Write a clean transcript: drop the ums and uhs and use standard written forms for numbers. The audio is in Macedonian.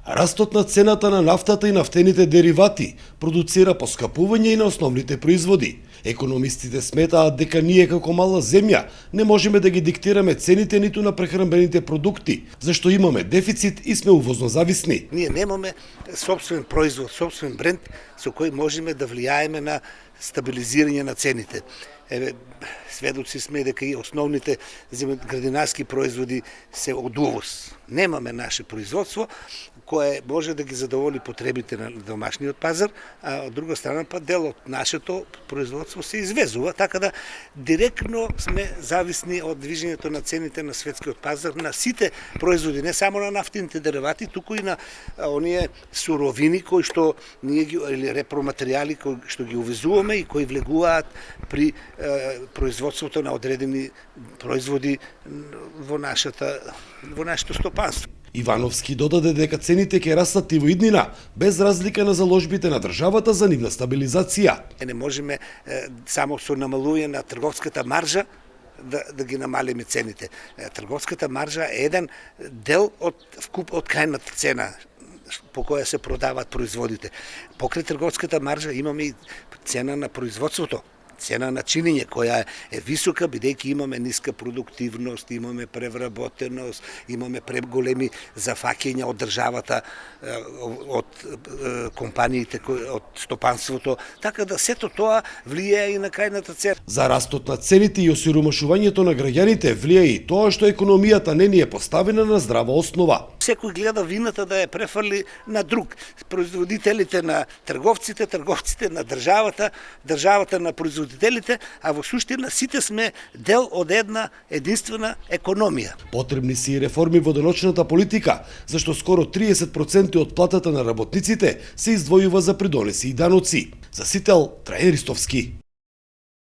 Растот на цената на нафтата и нафтените деривати продуцира поскапување и на основните производи. Економистите сметаат дека ние како мала земја не можеме да ги диктираме цените ниту на прехранбените продукти, зашто имаме дефицит и сме увозно зависни. Ние немаме собствен производ, собствен бренд со кој можеме да влијаеме на стабилизирање на цените. Сведоци сме дека и основните градинарски производи се од увоз. Немаме наше производство кое може да ги задоволи потребите на домашниот пазар, а од друга страна па дел од нашето производство се извезува, така да директно сме зависни од движењето на цените на светскиот пазар на сите производи, не само на нафтените деривати, туку и на оние суровини кои што ние ги или репроматеријали кои што ги увезуваме и кои влегуваат при производството на одредени производи во нашето стопанство. Ивановски додаде дека цените ќе растат и во иднина, без разлика на заложбите на државата за нивна стабилизација. Не можеме само со намалување на трговската маржа да ги намалиме цените. Трговската маржа е еден дел од крајната цена по која се продаваат производите. Покрај трговската маржа имаме и цена на производството, цена на чинење која е висока бидејќи имаме ниска продуктивност, имаме превработеност, имаме преголеми зафаќања од државата, од компаниите, од стопанството, така да сето тоа влијае и на крајната цена. За растот на цените и осиромашувањето на граѓаните влијае и тоа што економијата не ни е поставена на здрава основа. Секој гледа вината да ја префрли на друг. Производителите на трговците, трговците на државата, државата на производителите, а во суштина сите сме дел од една единствена економија. Потребни се и реформи во деночната политика, зашто скоро 30% од платата на работниците се издвојува за придонеси и даноци. За Сител, Трајан Ристовски.